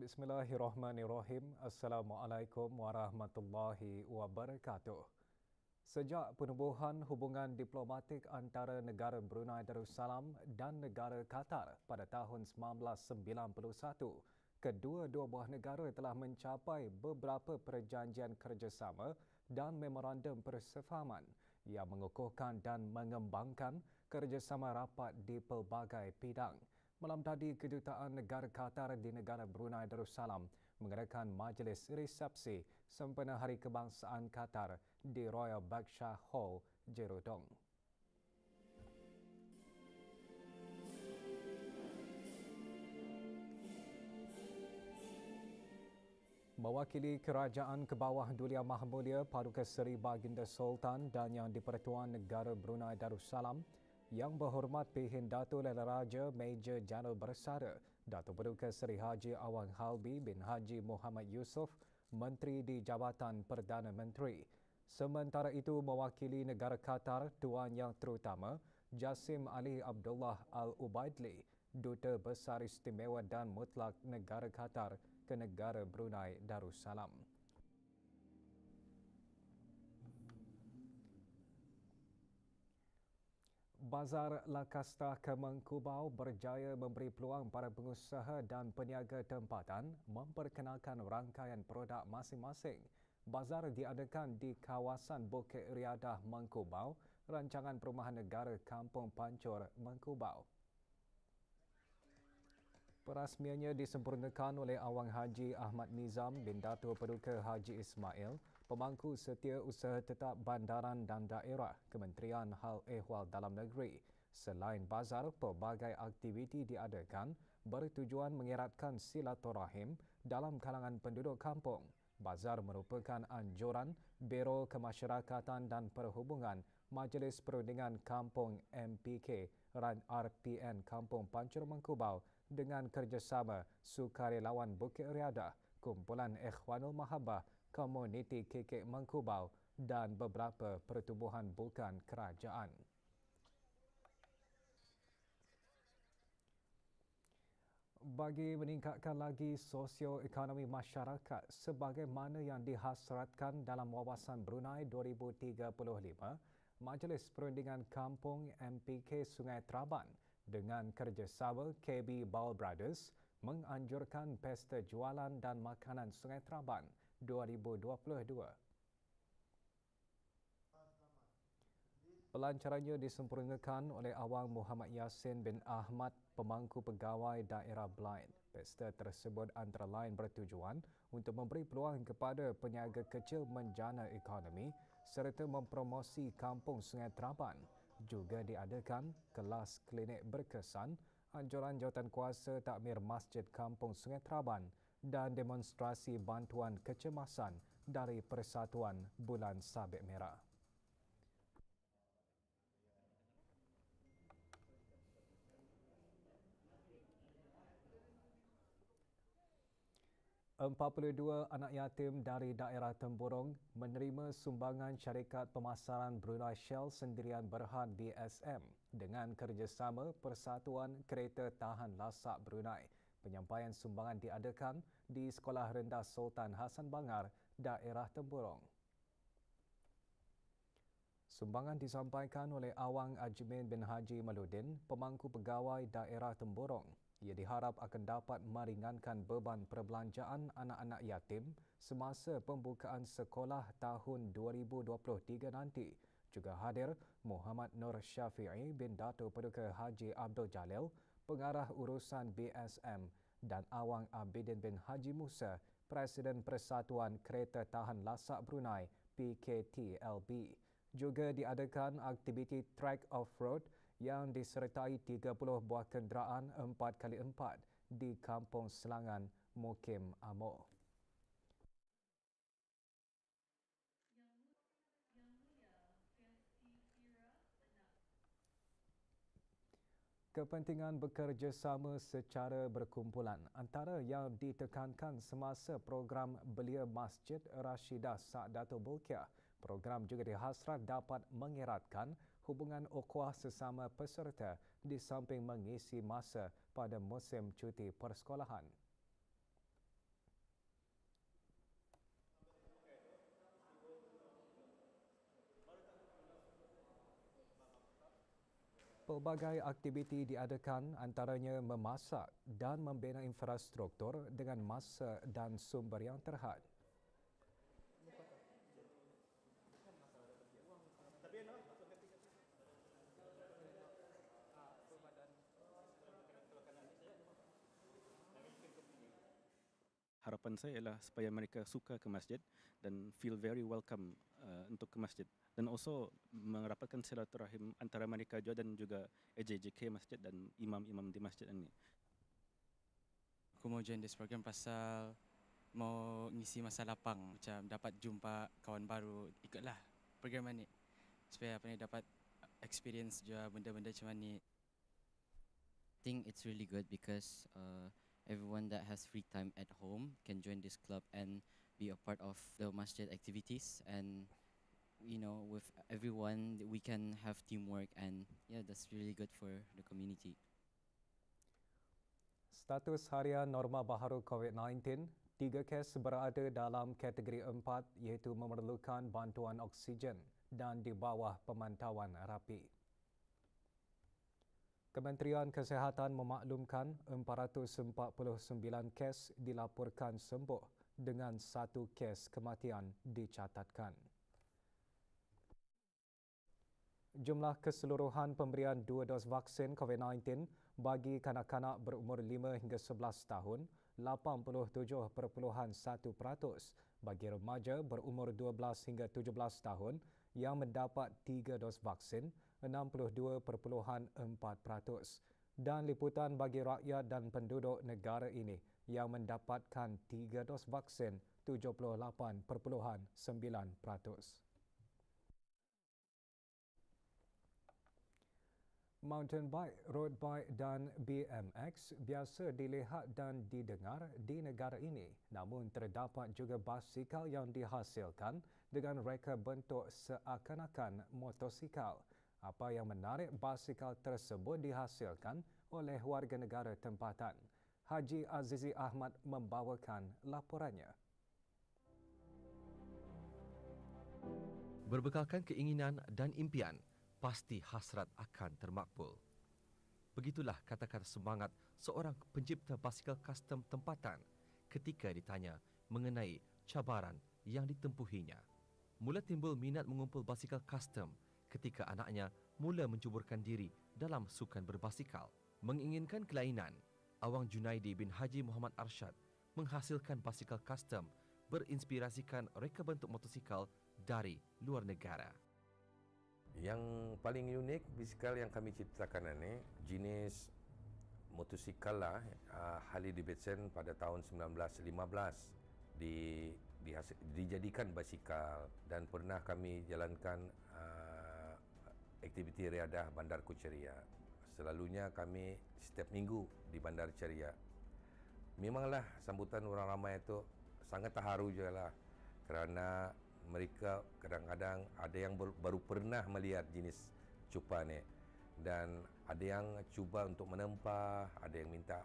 Bismillahirrahmanirrahim. Assalamualaikum warahmatullahi wabarakatuh. Sejak penubuhan hubungan diplomatik antara negara Brunei Darussalam dan negara Qatar pada tahun 1991, kedua-dua buah negara telah mencapai beberapa perjanjian kerjasama dan memorandum persefahaman yang mengukuhkan dan mengembangkan kerjasama rapat di pelbagai bidang. Malam tadi, Kedutaan Negara Qatar di negara Brunei Darussalam mengadakan majlis resepsi sempena Hari Kebangsaan Qatar di Royal Berkshire Hall, Jerudong. Mewakili Kerajaan ke bawah Duli Yang Maha Mulia Paduka Seri Baginda Sultan dan Yang di-Pertuan Negara Brunei Darussalam, Yang Berhormat Pihin Dato' Lala Raja Major Jeneral Bersara Dato' Paduka Seri Haji Awang Halbi bin Haji Muhammad Yusof, Menteri di Jabatan Perdana Menteri. Sementara itu, mewakili negara Qatar, Tuan Yang Terutama Jassim Ali Abdullah Al-Ubaidli, Duta Besar Istimewa dan Mutlak Negara Qatar ke negara Brunei Darussalam. Bazar La Casta Kemang Kubau berjaya memberi peluang para pengusaha dan peniaga tempatan memperkenalkan rangkaian produk masing-masing. Bazar diadakan di kawasan Bukit Riadah, Mengkubau, Rancangan Perumahan Negara Kampung Pancur, Mengkubau. Perasmiannya disempurnakan oleh Awang Haji Ahmad Nizam bin Dato' Paduka Haji Ismail, Pemangku Setiausaha Tetap Bandaran dan Daerah, Kementerian Hal Ehwal Dalam Negeri. Selain bazar, pelbagai aktiviti diadakan bertujuan mengeratkan silaturahim dalam kalangan penduduk kampung. Bazar merupakan anjuran Biro Kemasyarakatan dan Perhubungan Majlis Perundingan Kampung MPK RPN Kampung Pancur Mengkubau dengan kerjasama Sukarelawan Bukit Riadah, Kumpulan Ikhwanul Mahabbah, Komuniti KK Mengkubau dan beberapa pertubuhan bukan kerajaan. Bagi meningkatkan lagi sosioekonomi masyarakat sebagaimana yang dihasratkan dalam Wawasan Brunei 2035, Majlis Perundingan Kampung MPK Sungai Traban dengan kerjasama KB Ball Brothers menganjurkan Pesta Jualan dan Makanan Sungai Traban 2022. Pelancarannya disempurnakan oleh Awang Muhammad Yassin bin Ahmad, Pemangku Pegawai Daerah Blind. Pesta tersebut antara lain bertujuan untuk memberi peluang kepada peniaga kecil menjana ekonomi serta mempromosi Kampung Sungai Traban. Juga diadakan kelas klinik berkesan, anjuran Jawatankuasa Takmir Masjid Kampung Sungai Traban dan demonstrasi bantuan kecemasan dari Persatuan Bulan Sabit Merah. $42 anak yatim dari daerah Temburong menerima sumbangan syarikat pemasaran Brunei Shell Sendirian Berhad BSM dengan kerjasama Persatuan Kereta Tahan Lasak Brunei. Penyampaian sumbangan diadakan di Sekolah Rendah Sultan Hassan Bangar, daerah Temburong. Sumbangan disampaikan oleh Awang Ajmin bin Haji Maludin, Pemangku Pegawai Daerah Temburong. Ia diharap akan dapat meringankan beban perbelanjaan anak-anak yatim semasa pembukaan sekolah tahun 2023 nanti. Juga hadir Muhammad Nur Syafi'i bin Dato' Paduka Haji Abdul Jalil, Pengarah Urusan BSM, dan Awang Abidin bin Haji Musa, Presiden Persatuan Kereta Tahan Lasak Brunei PKTLB. Juga diadakan aktiviti track off-road yang disertai 30 buah kenderaan 4x4 di Kampung Selangan, Mukim Amor. Kepentingan bekerjasama secara berkumpulan antara yang ditekankan semasa program Belia Masjid Rashidah Sa'datul Bulkiah. Program juga dihasrat dapat mengeratkan hubungan ukhuwah sesama peserta di samping mengisi masa pada musim cuti persekolahan. Pelbagai aktiviti diadakan antaranya memasak dan membina infrastruktur dengan masa dan sumber yang terhad. Harapan saya ialah supaya mereka suka ke masjid dan feel very welcome untuk ke masjid. Dan also merapatkan silaturahim antara mereka juga dan juga AJJK masjid dan imam-imam di masjid ini. Aku mau join this program pasal mau ngisi masa lapang, macam dapat jumpa kawan baru, ikutlah program ni supaya apa ni dapat experience juga benda-benda macam ni. I think it's really good because everyone that has free time at home can join this club and be a part of the masjid activities, and with everyone we can have teamwork, and yeah, that's really good for the community. Status harian norma baharu COVID-19, 3 kes berada dalam kategori 4 iaitu memerlukan bantuan oksigen dan di bawah pemantauan rapi. Kementerian Kesihatan memaklumkan 449 kes dilaporkan sembuh dengan 1 kes kematian dicatatkan. Jumlah keseluruhan pemberian 2 dos vaksin COVID-19 bagi kanak-kanak berumur 5 hingga 11 tahun 87.1%, bagi remaja berumur 12 hingga 17 tahun yang mendapat 3 dos vaksin 62.4%, dan liputan bagi rakyat dan penduduk negara ini yang mendapatkan 3 dos vaksin 78.9%. Mountain bike, road bike dan BMX biasa dilihat dan didengar di negara ini, namun terdapat juga basikal yang dihasilkan dengan reka bentuk seakan-akan motosikal. Apa yang menarik, basikal tersebut dihasilkan oleh warga negara tempatan. Haji Azizi Ahmad membawakan laporannya. Berbekalkan keinginan dan impian, pasti hasrat akan termakbul. Begitulah kata-kata semangat seorang pencipta basikal custom tempatan ketika ditanya mengenai cabaran yang ditempuhinya. Mula timbul minat mengumpul basikal custom ketika anaknya mula mencuburkan diri dalam sukan berbasikal. Menginginkan kelainan, Awang Junaidi bin Haji Muhammad Arsyad menghasilkan basikal custom berinspirasikan reka bentuk motosikal dari luar negara. Yang paling unik basikal yang kami ciptakan ini jenis motosikal lah, Harley Davidson pada tahun 1915 dijadikan basikal, dan pernah kami jalankan aktiviti riadah Bandar Kuchariya. Selalunya kami setiap minggu di Bandar Ceria. Memanglah sambutan orang ramai itu sangat terharu juga lah, kerana mereka kadang-kadang ada yang baru pernah melihat jenis cupa ni, dan ada yang cuba untuk menempah, ada yang minta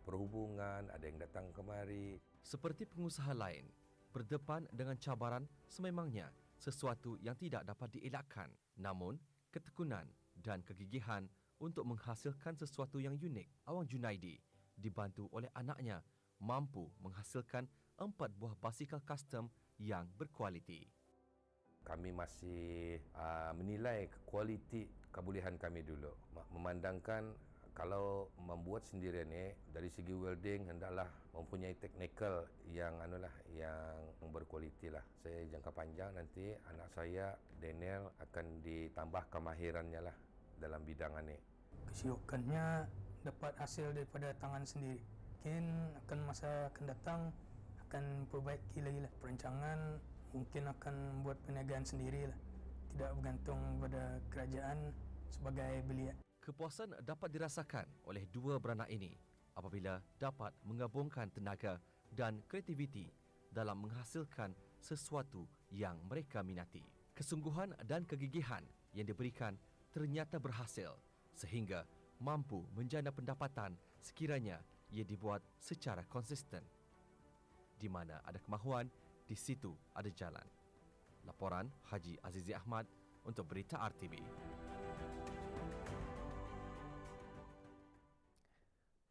perhubungan, ada yang datang kemari. Seperti pengusaha lain, berdepan dengan cabaran sememangnya sesuatu yang tidak dapat dielakkan. Namun, ketekunan dan kegigihan untuk menghasilkan sesuatu yang unik, Awang Junaidi dibantu oleh anaknya mampu menghasilkan 4 buah basikal custom yang berkualiti. Kami masih menilai kualiti kebolehan kami dulu. Memandangkan kalau membuat sendirian ni dari segi welding hendaklah mempunyai teknikal yang yang berkualiti lah. Saya jangka panjang nanti anak saya Daniel akan ditambah kemahirannya lah dalam bidang ini. Kesyukannya dapat hasil daripada tangan sendiri. Mungkin akan masa akan datang akan perbaiki lagi lah perancangan, mungkin akan buat perniagaan sendiri lah, tidak bergantung pada kerajaan sebagai beliau. Kepuasan dapat dirasakan oleh dua beranak ini apabila dapat menggabungkan tenaga dan kreativiti dalam menghasilkan sesuatu yang mereka minati. Kesungguhan dan kegigihan yang diberikan ternyata berhasil sehingga mampu menjana pendapatan sekiranya ia dibuat secara konsisten. Di mana ada kemahuan, di situ ada jalan. Laporan Haji Azizi Ahmad untuk Berita RTV.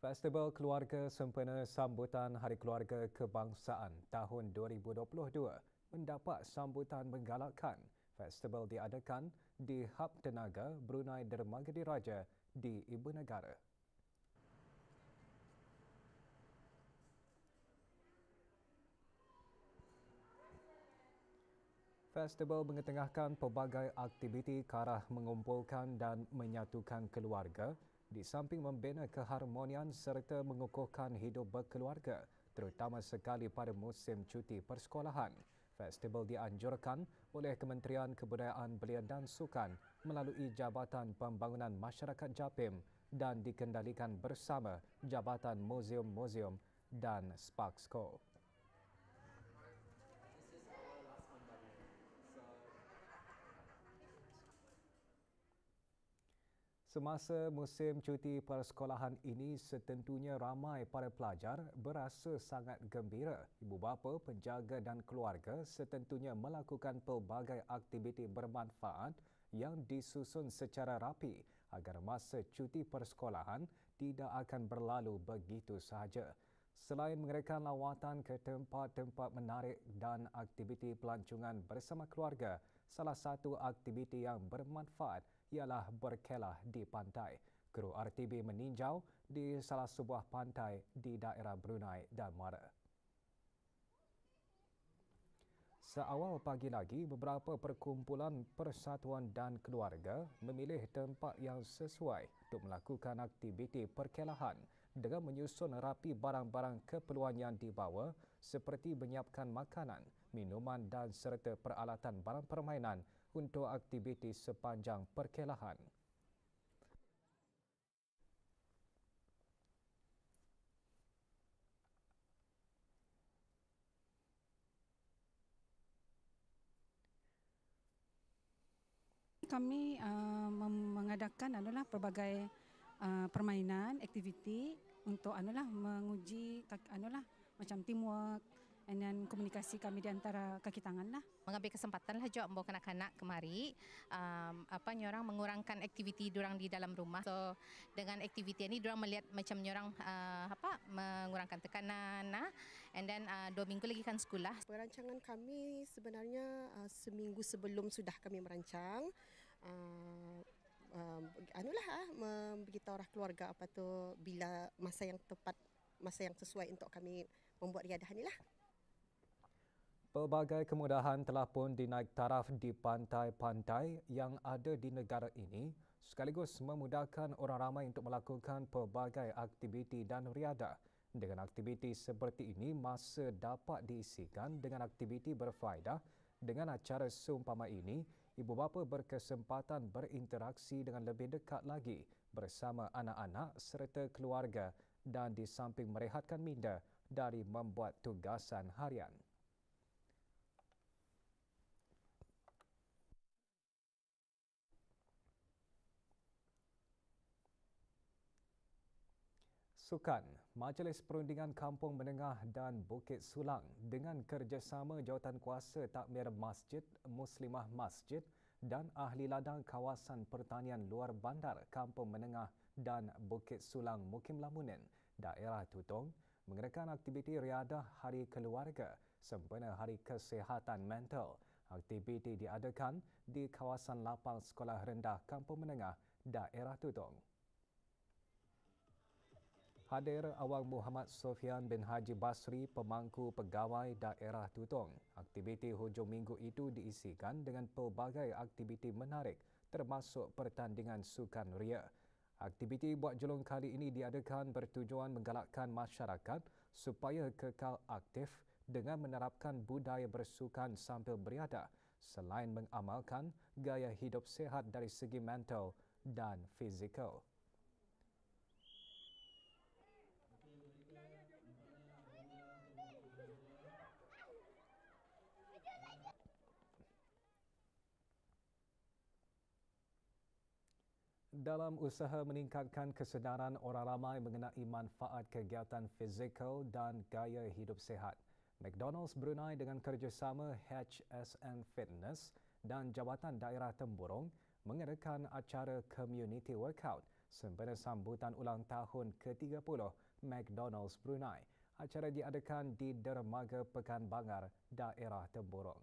Festival Keluarga sempena sambutan Hari Keluarga Kebangsaan tahun 2022 mendapat sambutan menggalakkan. Festival diadakan di Hub Tenaga Brunei Dermaga Diraja di Ibu Negara. Festival mengetengahkan pelbagai aktiviti ke arah mengumpulkan dan menyatukan keluarga di samping membina keharmonian serta mengukuhkan hidup berkeluarga, terutama sekali pada musim cuti persekolahan. Festival dianjurkan oleh Kementerian Kebudayaan Belia dan Sukan melalui Jabatan Pembangunan Masyarakat JAPIM dan dikendalikan bersama Jabatan Muzium-Muzium dan Sparksco. Semasa musim cuti persekolahan ini, setentunya ramai para pelajar berasa sangat gembira. Ibu bapa, penjaga dan keluarga setentunya melakukan pelbagai aktiviti bermanfaat yang disusun secara rapi agar masa cuti persekolahan tidak akan berlalu begitu sahaja. Selain mengerakan lawatan ke tempat-tempat menarik dan aktiviti pelancongan bersama keluarga, salah satu aktiviti yang bermanfaat ialah berkelah di pantai. Kru RTB meninjau di salah sebuah pantai di daerah Brunei Darmara. Seawal pagi lagi, beberapa perkumpulan persatuan dan keluarga memilih tempat yang sesuai untuk melakukan aktiviti perkelahan dengan menyusun rapi barang-barang keperluan yang dibawa seperti menyiapkan makanan, minuman dan serta peralatan barang permainan untuk aktiviti sepanjang perkelahan. Kami mengadakan pelbagai permainan, aktiviti untuk menguji macam teamwork dan komunikasi kami di antara kaki tangan lah. Mengambil kesempatan lah juga membawa kanak-kanak kemari, nyorang mengurangkan aktiviti diorang di dalam rumah. So dengan aktiviti ini diorang melihat macam nyorang mengurangkan tekanan, and then 2 minggu lagi kan sekolah. Perancangan kami sebenarnya seminggu sebelum sudah kami merancang. Memberitahu orang keluarga apa tu bila masa yang tepat, masa yang sesuai untuk kami membuat riadah inilah. Pelbagai kemudahan telah pun dinaik taraf di pantai-pantai yang ada di negara ini sekaligus memudahkan orang ramai untuk melakukan pelbagai aktiviti dan riadah. Dengan aktiviti seperti ini, masa dapat diisikan dengan aktiviti berfaedah. Dengan acara seumpama ini, ibu bapa berkesempatan berinteraksi dengan lebih dekat lagi bersama anak-anak serta keluarga dan di samping merehatkan minda dari membuat tugasan harian. Sukan, Majlis Perundingan Kampung Menengah dan Bukit Sulang dengan kerjasama Jawatankuasa Takmir Masjid, Muslimah Masjid dan ahli ladang kawasan pertanian luar bandar Kampung Menengah dan Bukit Sulang Mukim Lamunen, daerah Tutong, mengadakan aktiviti riadah Hari Keluarga sempena Hari Kesihatan Mental. Aktiviti diadakan di kawasan lapang Sekolah Rendah Kampung Menengah, daerah Tutong. Hadir Awang Muhammad Sofian bin Haji Basri, pemangku pegawai daerah Tutong. Aktiviti hujung minggu itu diisikan dengan pelbagai aktiviti menarik termasuk pertandingan sukan ria. Aktiviti buat julung kali ini diadakan bertujuan menggalakkan masyarakat supaya kekal aktif dengan menerapkan budaya bersukan sambil beriadah selain mengamalkan gaya hidup sihat dari segi mental dan fizikal. Dalam usaha meningkatkan kesedaran orang ramai mengenai manfaat kegiatan fizikal dan gaya hidup sihat, McDonald's Brunei dengan kerjasama HSN Fitness dan Jabatan Daerah Temburong mengadakan acara community workout sempena sambutan ulang tahun ke-30 McDonald's Brunei. Acara diadakan di Dermaga Pekan Bangar, daerah Temburong.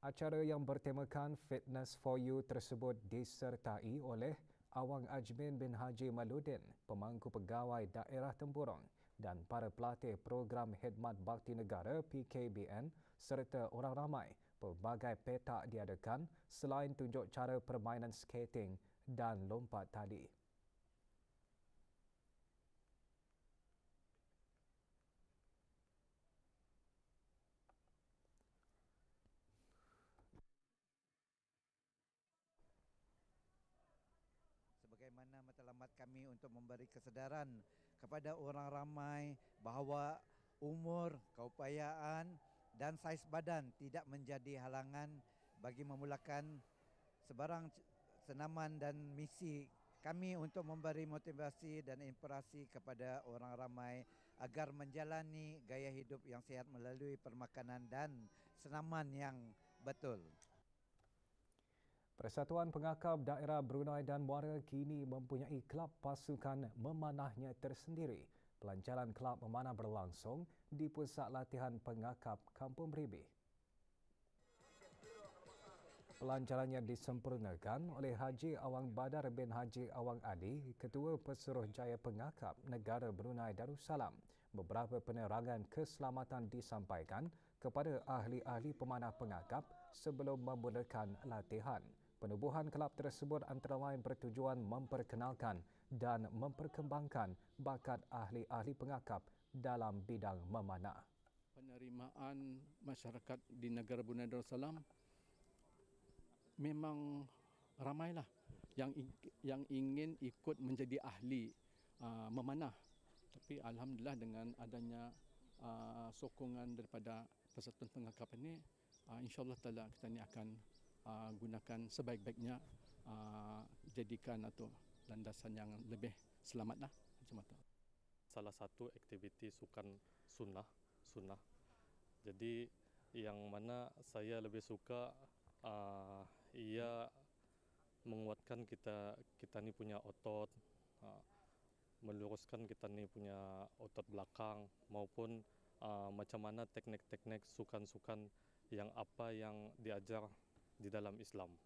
Acara yang bertemakan Fitness for You tersebut disertai oleh Awang Ajmin bin Haji Maludin, pemangku pegawai daerah Temburong dan para pelatih program Khidmat Bakti Negara PKBN serta orang ramai. Pelbagai petak diadakan selain tunjuk cara permainan skating dan lompat tali. Sebagaimana matlamat kami untuk memberi kesedaran kepada orang ramai bahawa umur, keupayaan dan saiz badan tidak menjadi halangan bagi memulakan sebarang senaman dan misi kami untuk memberi motivasi dan inspirasi kepada orang ramai agar menjalani gaya hidup yang sihat melalui permakanan dan senaman yang betul. Persatuan Pengakap Daerah Brunei dan Muara kini mempunyai kelab pasukan memanahnya tersendiri. Pelancaran kelab memanah berlangsung di Pusat Latihan Pengakap Kampung Beribi. Pelancarannya disempurnakan oleh Haji Awang Badar bin Haji Awang Ali, Ketua Pesuruhjaya Pengakap Negara Brunei Darussalam. Beberapa penerangan keselamatan disampaikan kepada ahli-ahli pemanah pengakap sebelum memulakan latihan. Penubuhan kelab tersebut antara lain bertujuan memperkenalkan dan memperkembangkan bakat ahli-ahli pengakap dalam bidang memanah. Penerimaan masyarakat di negara Brunei Darussalam memang ramailah yang ingin ikut menjadi ahli memanah. Tapi alhamdulillah dengan adanya sokongan daripada Persatuan Pengakap ini, insya-Allah taala kita ni akan gunakan sebaik-baiknya, jadikan atau landasan yang lebih selamatlah macam itu. Salah satu aktiviti sukan sunnah. Jadi yang mana saya lebih suka ia menguatkan kita ni punya otot, meluruskan kita ni punya otot belakang maupun macam mana teknik-teknik sukan-sukan yang apa yang diajar di dalam Islam.